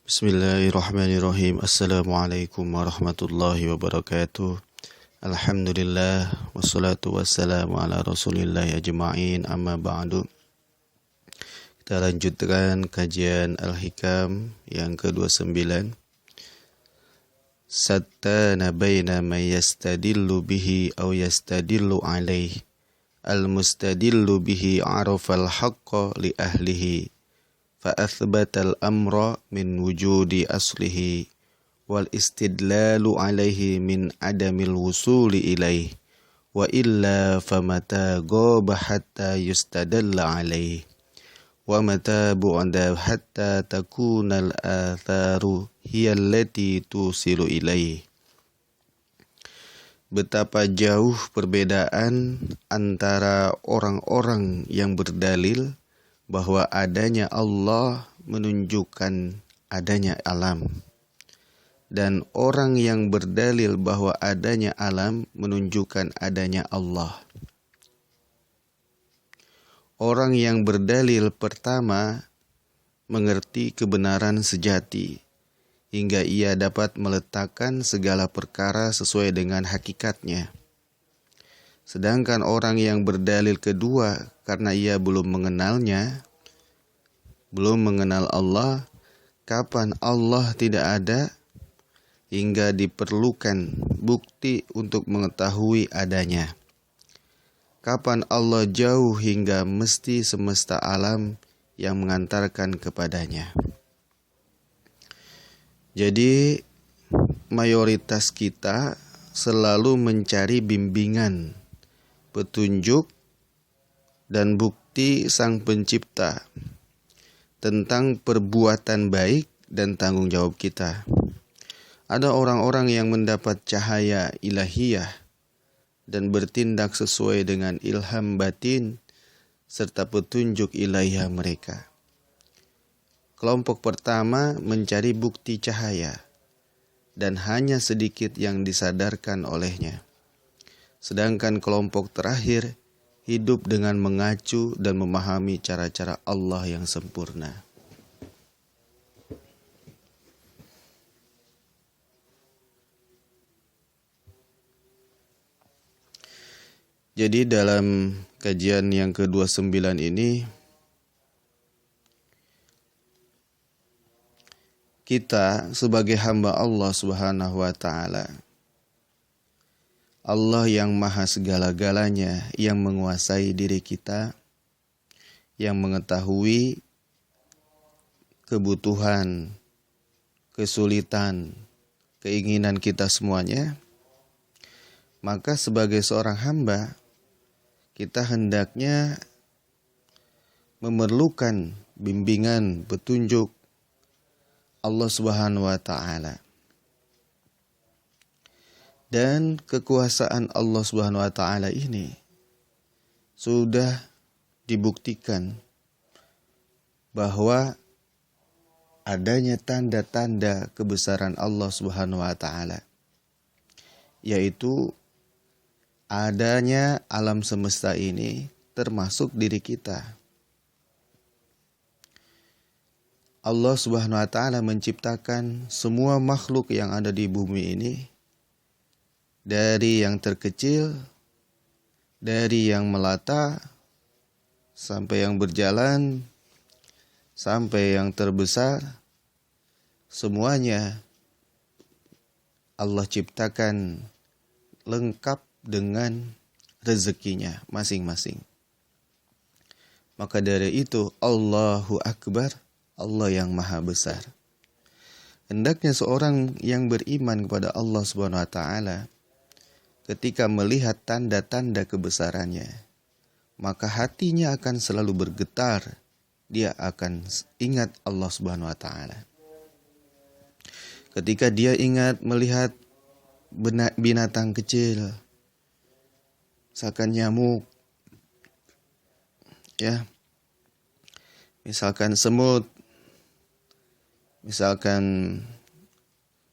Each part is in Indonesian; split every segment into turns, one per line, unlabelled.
Bismillahirrahmanirrahim. Assalamualaikum warahmatullahi wabarakatuh. Alhamdulillah wassalatu wassalamu ala rasulillah ajma'in, amma ba'du. Kita lanjutkan kajian Al-Hikam yang ke-29. Sattana baina man yastadillu bihi aw yastadillu alaih. Al-mustadillu bihi arafal haqqa li ahlihi. فأثبت الأمر من وجود أصله والاستدلال عليه من عدم الوصول إليه وإلا فمتى غاب حتى يستدل عليه ومتى بعد حتى تكون الآثار هي التي توصل إليه. Betapa jauh perbedaan antara orang-orang yang berdalil bahwa adanya Allah menunjukkan adanya alam, dan orang yang berdalil bahwa adanya alam menunjukkan adanya Allah. Orang yang berdalil pertama mengerti kebenaran sejati hingga ia dapat meletakkan segala perkara sesuai dengan hakikatnya. Sedangkan orang yang berdalil kedua, karena ia belum mengenalnya, belum mengenal Allah, kapan Allah tidak ada, hingga diperlukan bukti untuk mengetahui adanya. Kapan Allah jauh hingga mesti semesta alam yang mengantarkan kepadanya. Jadi mayoritas kita selalu mencari bimbingan, petunjuk, dan bukti Sang Pencipta tentang perbuatan baik dan tanggung jawab kita. Ada orang-orang yang mendapat cahaya ilahiyah dan bertindak sesuai dengan ilham batin serta petunjuk ilahiyah mereka. Kelompok pertama mencari bukti cahaya dan hanya sedikit yang disadarkan olehnya. Sedangkan kelompok terakhir hidup dengan mengacu dan memahami cara-cara Allah yang sempurna. Jadi dalam kajian yang ke-29 ini, kita sebagai hamba Allah Subhanahu wa Ta'ala, Allah yang maha segala-galanya, yang menguasai diri kita, yang mengetahui kebutuhan, kesulitan, keinginan kita semuanya, maka sebagai seorang hamba, kita hendaknya memerlukan bimbingan, petunjuk Allah Subhanahu wa Ta'ala. Dan kekuasaan Allah Subhanahu wa Ta'ala ini sudah dibuktikan bahwa adanya tanda-tanda kebesaran Allah Subhanahu wa Ta'ala, yaitu adanya alam semesta ini termasuk diri kita. Allah Subhanahu wa Ta'ala menciptakan semua makhluk yang ada di bumi ini, dari yang terkecil, dari yang melata, sampai yang berjalan, sampai yang terbesar, semuanya Allah ciptakan lengkap dengan rezekinya masing-masing. Maka dari itu Allahu Akbar, Allah yang maha besar. Hendaknya seorang yang beriman kepada Allah Subhanahu wa Ta'ala, ketika melihat tanda-tanda kebesarannya, maka hatinya akan selalu bergetar. Dia akan ingat Allah Subhanahu wa Ta'ala. Ketika dia ingat melihat binatang kecil, misalkan nyamuk, ya, misalkan semut, misalkan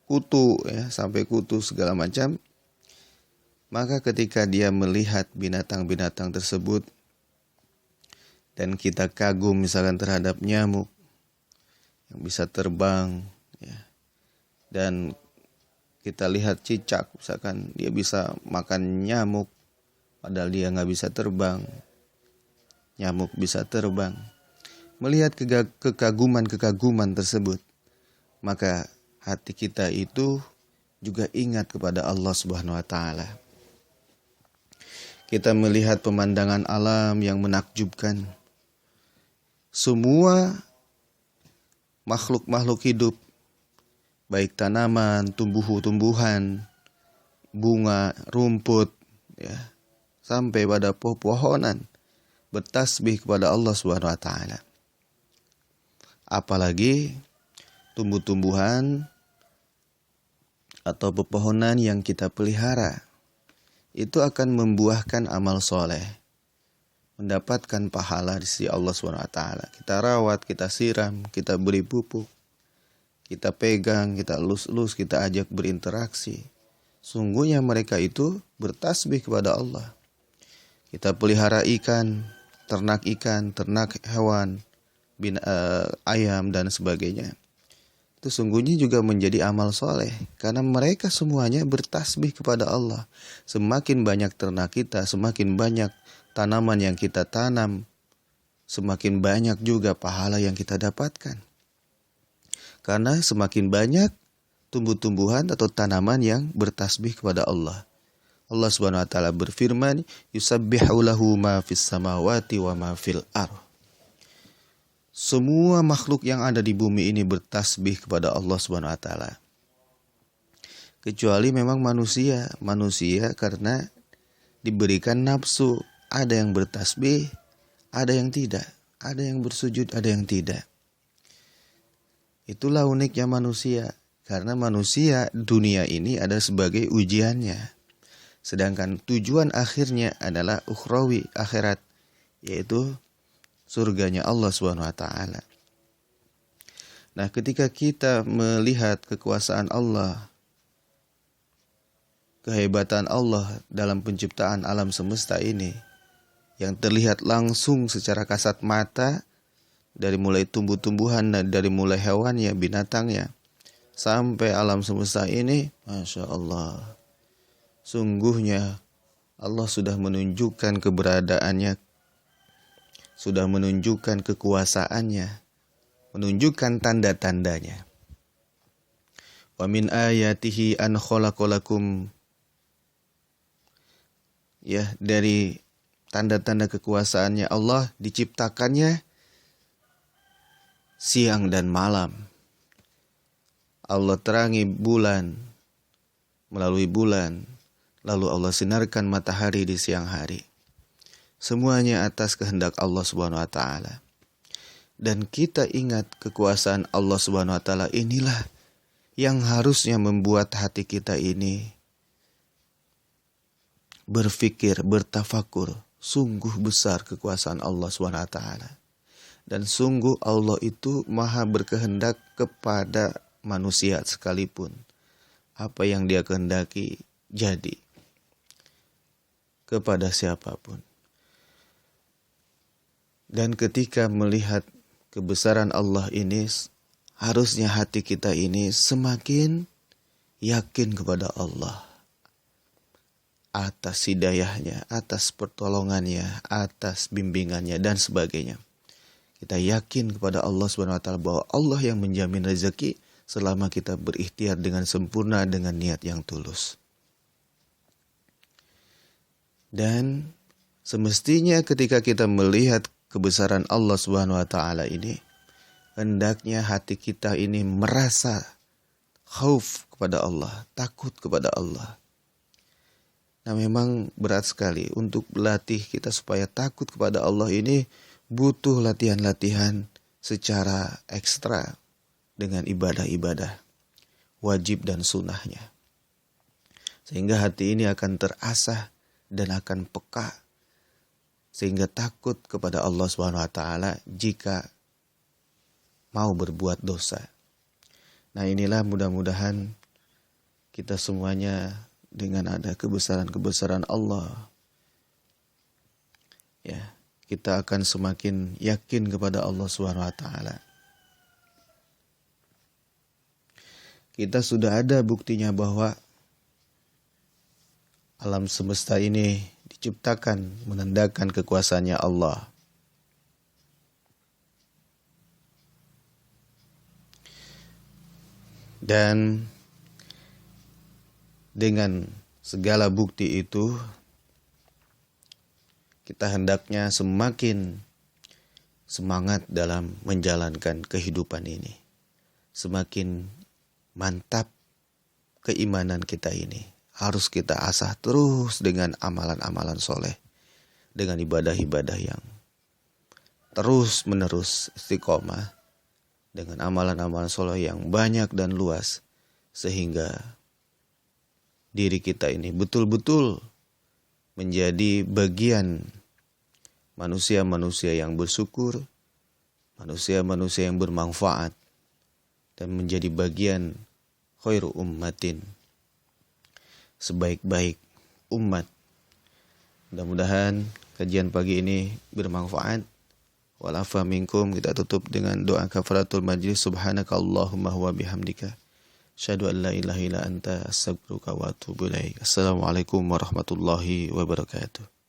kutu, ya, sampai kutu segala macam, maka ketika dia melihat binatang-binatang tersebut dan kita kagum misalkan terhadap nyamuk yang bisa terbang, Ya. Dan kita lihat cicak, misalkan dia bisa makan nyamuk, padahal dia nggak bisa terbang. Nyamuk bisa terbang. Melihat kekaguman-kekaguman tersebut, maka hati kita itu juga ingat kepada Allah Subhanahu wa taala. Kita melihat pemandangan alam yang menakjubkan. Semua makhluk-makhluk hidup, baik tanaman, tumbuhan, bunga, rumput, ya, sampai pada pepohonan, bertasbih kepada Allah Subhanahu wa taala. Apalagi tumbuh-tumbuhan atau pepohonan yang kita pelihara, itu akan membuahkan amal soleh, mendapatkan pahala di sisi Allah Subhanahu wa taala. Kita rawat, kita siram, kita beri pupuk, kita pegang, kita elus-elus, kita ajak berinteraksi. Sungguhnya mereka itu bertasbih kepada Allah. Kita pelihara ikan, ternak hewan, ayam dan sebagainya. Itu sungguhnya juga menjadi amal soleh, karena mereka semuanya bertasbih kepada Allah. Semakin banyak ternak kita, semakin banyak tanaman yang kita tanam, semakin banyak juga pahala yang kita dapatkan. Karena semakin banyak tumbuh-tumbuhan atau tanaman yang bertasbih kepada Allah. Allah Subhanahu wa taala berfirman, "Yusabbihu lahu ma fis samawati wa ma fil ardh." Semua makhluk yang ada di bumi ini bertasbih kepada Allah Subhanahu wa taala. Kecuali memang manusia. Manusia karena diberikan nafsu, ada yang bertasbih, ada yang tidak. Ada yang bersujud, ada yang tidak. Itulah uniknya manusia. Karena manusia dunia ini ada sebagai ujiannya. Sedangkan tujuan akhirnya adalah ukhrawi, akhirat, yaitu surganya Allah Subhanahu wa taala. Nah, ketika kita melihat kekuasaan Allah, kehebatan Allah dalam penciptaan alam semesta ini, yang terlihat langsung secara kasat mata, dari mulai tumbuh-tumbuhan, dari mulai hewannya, binatangnya, sampai alam semesta ini, Masya Allah. Sungguhnya Allah sudah menunjukkan keberadaannya, sudah menunjukkan kekuasaannya, menunjukkan tanda-tandanya. Wa min ayatihi an khalaqalakum, ya, dari tanda-tanda kekuasaannya Allah diciptakannya siang dan malam. Allah terangi bulan melalui bulan, lalu Allah sinarkan matahari di siang hari. Semuanya atas kehendak Allah Subhanahu wa taala. Dan kita ingat kekuasaan Allah Subhanahu wa taala inilah yang harusnya membuat hati kita ini berfikir, bertafakur, sungguh besar kekuasaan Allah Subhanahu wa taala. Dan sungguh Allah itu maha berkehendak kepada manusia sekalipun. Apa yang dia kehendaki jadi kepada siapapun. Dan ketika melihat kebesaran Allah ini, harusnya hati kita ini semakin yakin kepada Allah. Atas hidayahnya, atas pertolongannya, atas bimbingannya dan sebagainya. Kita yakin kepada Allah Subhanahu wa taala bahwa Allah yang menjamin rezeki selama kita berikhtiar dengan sempurna dengan niat yang tulus. Dan semestinya ketika kita melihat kebesaran Allah Subhanahu wa taala ini, hendaknya hati kita ini merasa khauf kepada Allah, takut kepada Allah. Nah, memang berat sekali untuk berlatih kita supaya takut kepada Allah ini, butuh latihan-latihan secara ekstra dengan ibadah-ibadah wajib dan sunnahnya. Sehingga hati ini akan terasah dan akan peka, sehingga takut kepada Allah Subhanahu wa taala jika mau berbuat dosa. Nah, inilah mudah-mudahan kita semuanya dengan ada kebesaran-kebesaran Allah, ya, kita akan semakin yakin kepada Allah Subhanahu wa taala. kita sudah ada buktinya bahwa alam semesta ini diciptakan menandakan kekuasaannya Allah. Dan dengan segala bukti itu, kita hendaknya semakin semangat dalam menjalankan kehidupan ini. Semakin mantap keimanan kita ini. Harus kita asah terus dengan amalan-amalan soleh. Dengan ibadah-ibadah yang terus menerus istiqomah. Dengan amalan-amalan soleh yang banyak dan luas. Sehingga diri kita ini betul-betul menjadi bagian manusia-manusia yang bersyukur, manusia-manusia yang bermanfaat, dan menjadi bagian khairu ummatin, sebaik-baik umat. Mudah-mudahan kajian pagi ini bermanfaat. Walafa minkum, kita tutup dengan doa kafaratul majlis. Subhanakallahumma wa bihamdika, asyhadu an la ilaha illa anta, astaghfiruka wa atubu ilaik. Assalamualaikum warahmatullahi wabarakatuh.